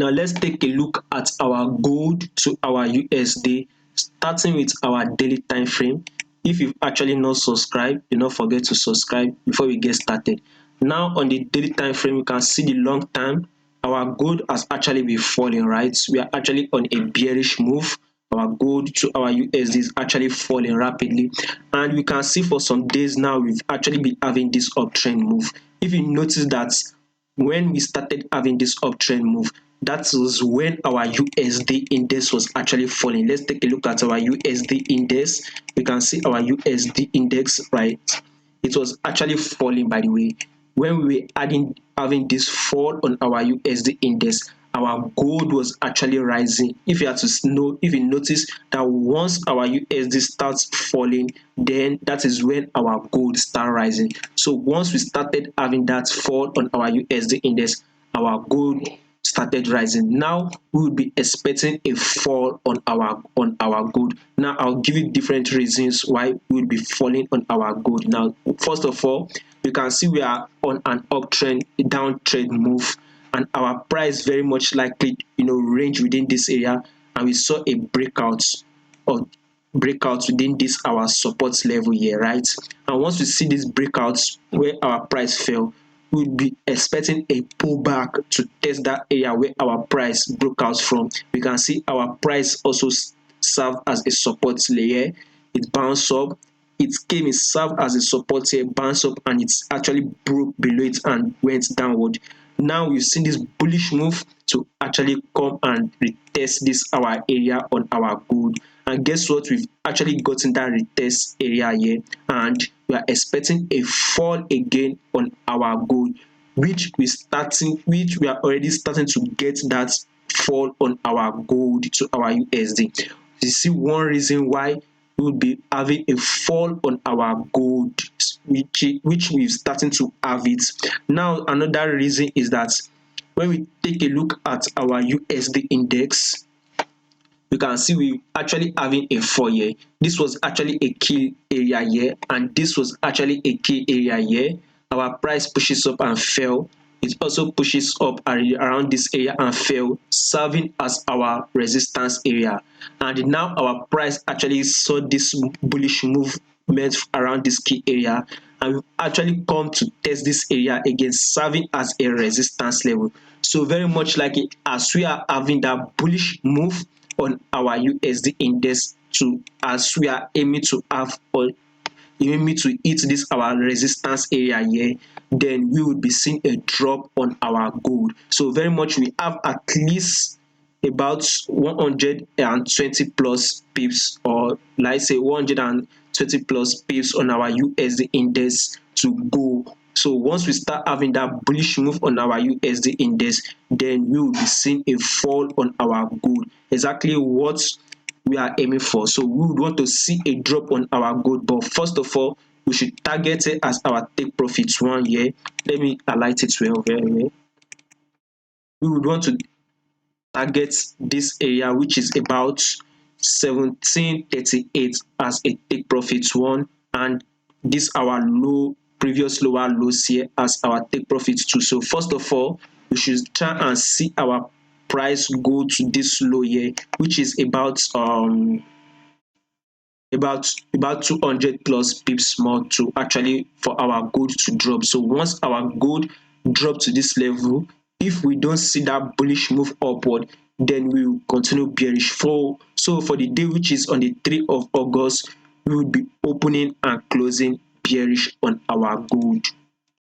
Now let's take a look at our gold to our USD, starting with our daily time frame. If you've actually not subscribed, do not forget to subscribe before we get started. Now on the daily time frame, you can see the long time. Our gold has actually been falling, right? We are actually on a bearish move. Our gold to our USD is actually falling rapidly, and we can see for some days now we've actually been having this uptrend move. If you notice that when we started having this uptrend move, that was when our USD index was actually falling. Let's take a look at our USD index. We can see our USD index, right? It was actually falling, by the way. When we were having this fall on our USD index, our gold was actually rising. If you have to know, if you notice that once our USD starts falling, then that is when our gold start rising. So once we started having that fall on our USD index, our gold started rising. Now we will be expecting a fall on our gold. Now I'll give you different reasons why we'll be falling on our gold. Now, first of all, you can see we are on an uptrend, a downtrend move, and our price very much likely range within this area, and we saw a breakout within this our support level here, right? And once we see this breakouts where our price fell, we'll be expecting a pullback to test that area where our price broke out from. We can see our price also serve as a support layer. It bounced up, it came, it served as a support here, bounced up, and it's actually broke below it and went downward. Now we've seen this bullish move to actually come and retest this our area on our gold. And guess what? We've actually gotten that retest area here, and we are expecting a fall again on our gold, which we are already starting to get that fall on our gold to our USD. You see one reason why we will be having a fall on our gold, which we're starting to have it. Now another reason is that when we take a look at our USD index, you can see we actually having a fall here. This was actually a key area here, and this was actually a key area here. Our price pushes up and fell. It also pushes up around this area and fell, serving as our resistance area. And now our price actually saw this bullish movement around this key area, and we've actually come to test this area again, serving as a resistance level. So very much like it, as we are having that bullish move on our USD index, as we are aiming to have, or aiming to hit this our resistance area here, then we will be seeing a drop on our gold. So very much we have at least about 120 plus pips, or like say 120 plus pips on our USD index to go. So once we start having that bullish move on our USD index, then we will be seeing a fall on our gold. Exactly what we are aiming for. So we would want to see a drop on our gold, but first of all, we should target it as our take profits 1 year. Let me highlight it well, very well. We would want to target this area, which is about 1738 as a take profits 1, and this our previous lower lows here as our take profits 2. So first of all, we should try and see our price go to this low here, which is about 200 plus pips more to actually for our gold to drop. So once our gold drop to this level, if we don't see that bullish move upward, then we will continue bearish. So for the day, which is on the 3rd of August, we will be opening and closing bearish on our gold.